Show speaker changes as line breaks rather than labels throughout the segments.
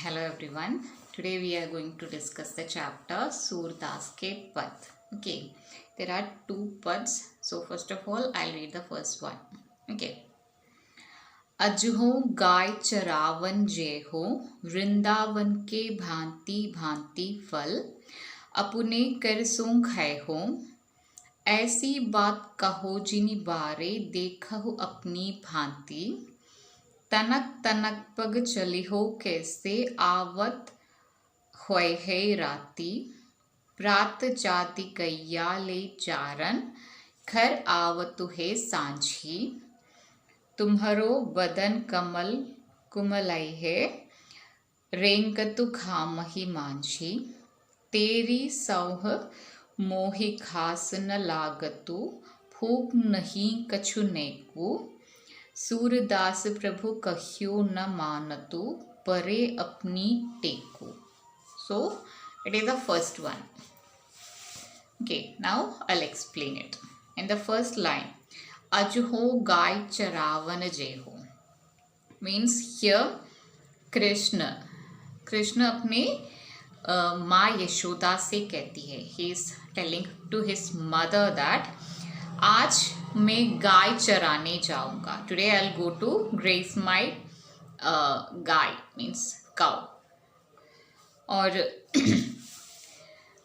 Hello everyone. Today we are going to discuss the chapter Surdas Ke Pad. Okay, there are two pads. So first of all, I'll read the first one. Okay. अजहो गाय चरावन जय हो, वृंदावन के भांति भांति फल, अपने कर सो खाए हो, ऐसी बात कहो जिनि बारे देखहु अपनी भांति, तनक तनक पग चली हो कैसे आवत होय है राती, प्रात जाति गैया ले चारन, घर आवतु है सांझी, तुम्हरो बदन कमल कुमलई है, रेंगतु खामही मांझी, तेरी सौह मोहि खास न लागतु, भूख नहीं कछु नेकु, सूरदास प्रभु कह्यो न मानतु, परे अपनी टेको. So it is the first one. Okay, now I'll explain it. In the first line, Ajho Gai Charavan Jeho means here Krishna अपने माँ यशोदा से कहती है. He is telling to his mother that आज मैं गाय चराने जाऊंगा. Today I'll go to graze my गाय means cow. और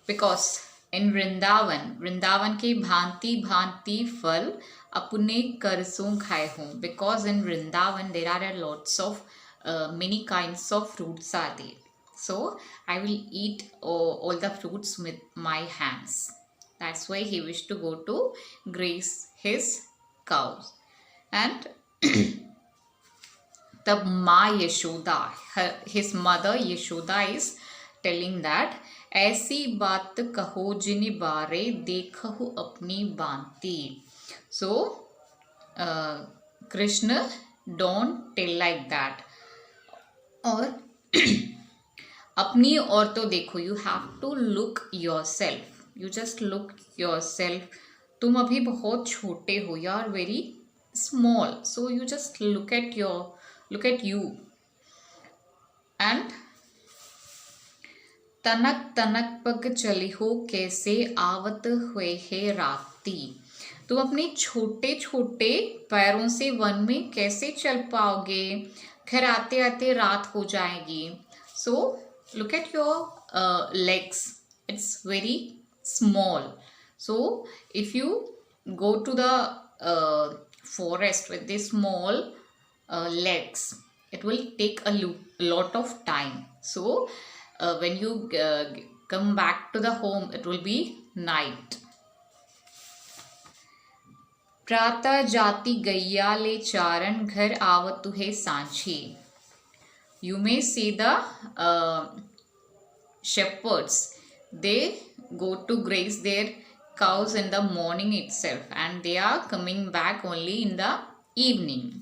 बिकॉज इन वृंदावन के भांति भांति फल अपने करसों खाए हों. Because in Vrindavan there are lots of many kinds of fruits are there. So I will eat all the fruits with my hands. That's why he wished to go to graze his cows. And the Ma Yashoda, his mother Yashoda is telling that ऐसी बात कहो जिनि बारे देखहु अपनी बांति. So Krishna don't tell like that. और अपनी और तो देखो, you have to look yourself. You just look yourself. तुम अभी बहुत छोटे हो, you are very small. So you just look at you. And तनक तनक पग चली हो कैसे आवत हुए है राती. तुम अपने छोटे छोटे पैरों से वन में कैसे चल पाओगे, घर आते आते रात हो जाएगी. So look at your legs, it's very small. So if you go to the forest with the small legs, it will take a lot of time. So when you come back to the home, it will be night. प्रातः जाति गैया ले चारण, घर आवतु है सांझी. You may see the shepherds, they go to graze their cows in the morning itself, and they are coming back only in the evening.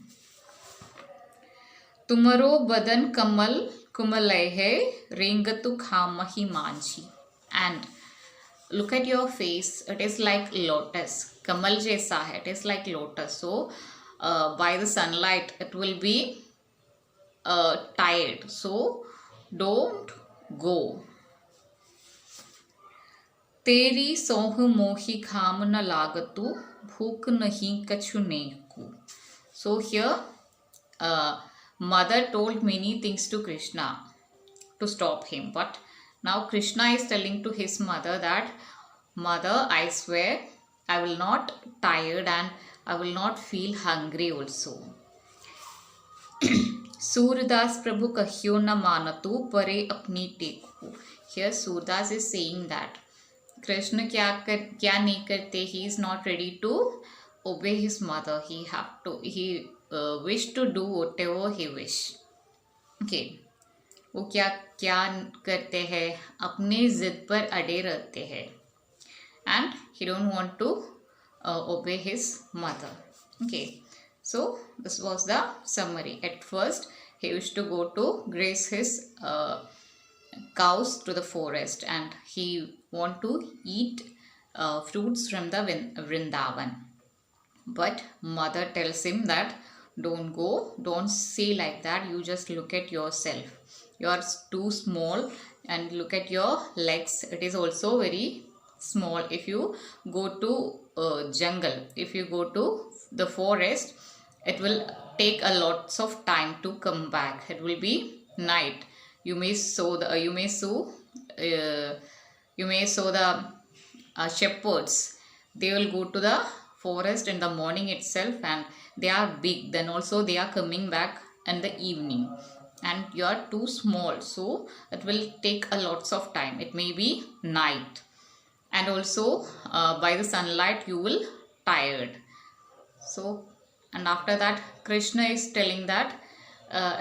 तुम्हारो बदन कमल कुमलय है, रेंगतु खामही Manjhi. And look at your face, it is like lotus. कमल जैसा है, it is like lotus. So by the sunlight it will be tired. So don't go. तेरी सौह मोही खाम न लागतु, भूख नहीं कछु नेकु. So here mother told many things to Krishna to stop him, but now Krishna is telling to his mother that, mother, I swear I will not tired and I will not feel hungry also. Surdas Prabhu kahyo na manatu, pare apni Teku. Here Surdas is saying that Krishna क्या नहीं करते, he is not ready to obey his mother. He wish to do whatever he wish. Okay, वो क्या करते हैं, अपने जिद पर अड़े रहते हैं. And he don't want to obey his mother. Okay, so this was the summary. At first he wished to go to graze his cows to the forest, and he want to eat fruits from the Vrindavan. But mother tells him that don't go, don't say like that, you just look at yourself. you are too small, and look at your legs, it is also very small. If you go to jungle, if you go to the forest, it will take a lots of time to come back. It will be night. You may sow the shepherds. They will go to the forest in the morning itself, and they are big, then also they are coming back in the evening, and you are too small, so it will take a lots of time. It may be night, and also by the sunlight you will tired. So, and after that Krishna is telling that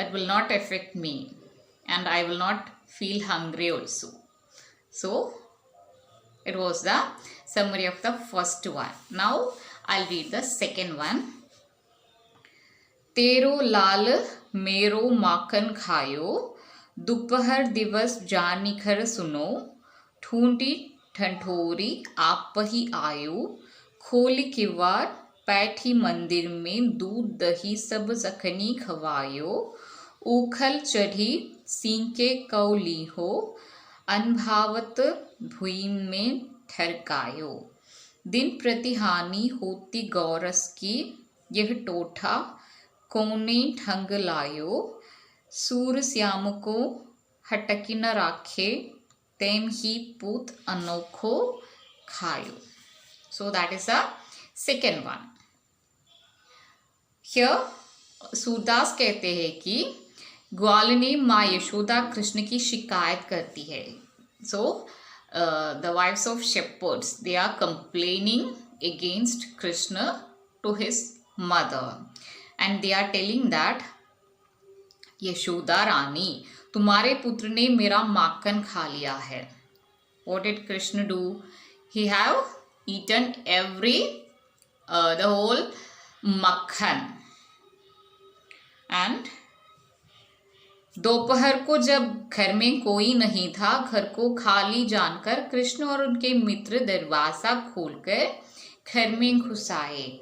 it will not affect me, and I will not feel hungry also. So it was the summary of the first one. Now I'll read the second one. तेरो लाल मेरो माखन खायो, दोपहर दिवस जानिखर सुनो, ठूंठी ठठोरी आप ही आयो, खोल किवाड़ बैठी मंदिर में, दूध दही सब जखनी खवायो, उखल चढ़ी सींके कौली हो, अनभावत भुई में ठरकायो, दिन प्रतिहानि होती गौरस की, यह टोठा कोने ठंग लायो, सूर श्याम को हटकी न राखे, तेम ही पूत अनोखो खायो. So that is the second one. Here Surdas कहते हैं कि ग्वालिनी माँ यशोदा कृष्ण की शिकायत करती है. So the wives of shepherds, they are complaining against Krishna to his mother, and they are telling that Yashoda रानी, तुम्हारे पुत्र ने मेरा माखन खा लिया है. What did Krishna do? He have eaten the whole makhan. And दोपहर को जब घर में कोई नहीं था, घर को खाली जानकर कृष्ण और उनके मित्र दरवाजा खोलकर घर में घुस आए.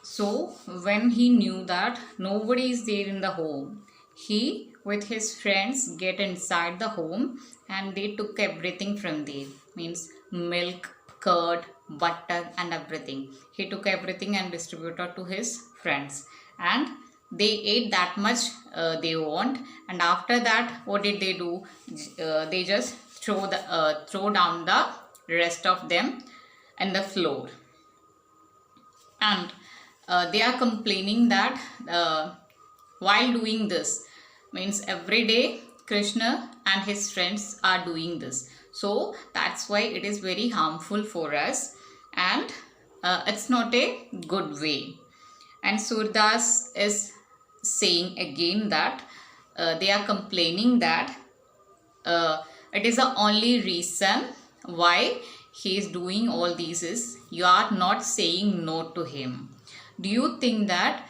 So when he knew that nobody is there in the home, he with his friends get inside the home, and they took everything from there. Means milk, curd, butter and everything. He took everything and distributed to his friends, and they ate that much they want. And after that, what did they do? They just throw down the rest of them on the floor, and they are complaining that while doing this, means every day Krishna and his friends are doing this. So that's why it is very harmful for us, and it's not a good way. And Surdas is saying again that they are complaining that it is the only reason why he is doing all these is you are not saying no to him. Do you think that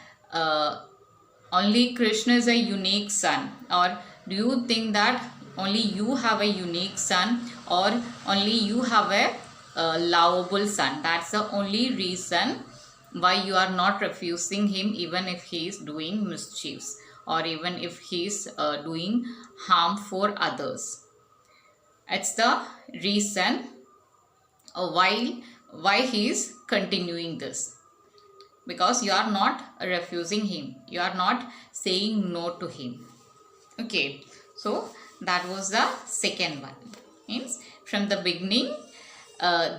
only Krishna is a unique son, or do you think that only you have a unique son, or only you have a lovable son? That's the only reason why you are not refusing him, even if he is doing mischiefs, or even if he is doing harm for others. It's the reason why he is continuing this, because you are not refusing him, you are not saying no to him. Okay, so that was the second one. Means from the beginning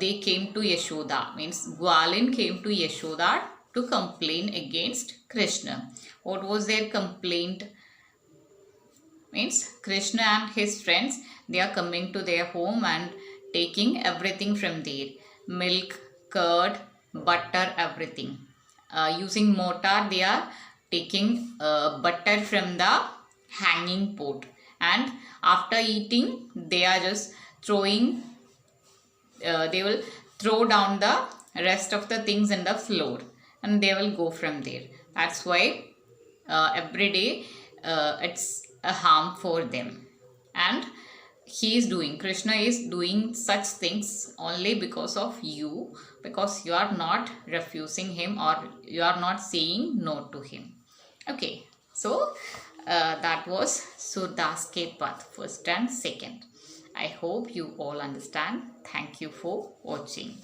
they came to Yashoda, means Gwalin came to Yashoda to complain against Krishna. What was their complaint? Means Krishna and his friends, they are coming to their home and taking everything from there. Milk, curd, butter, everything. Using mortar, they are taking butter from the hanging pot, and after eating they are just throwing they will throw down the rest of the things in the floor, and they will go from there. That's why every day it's a harm for them, and Krishna is doing such things only because of you, because you are not refusing him, or you are not saying no to him. Okay, so that was Surdas Ke Path, first and second. I hope you all understand. Thank you for watching.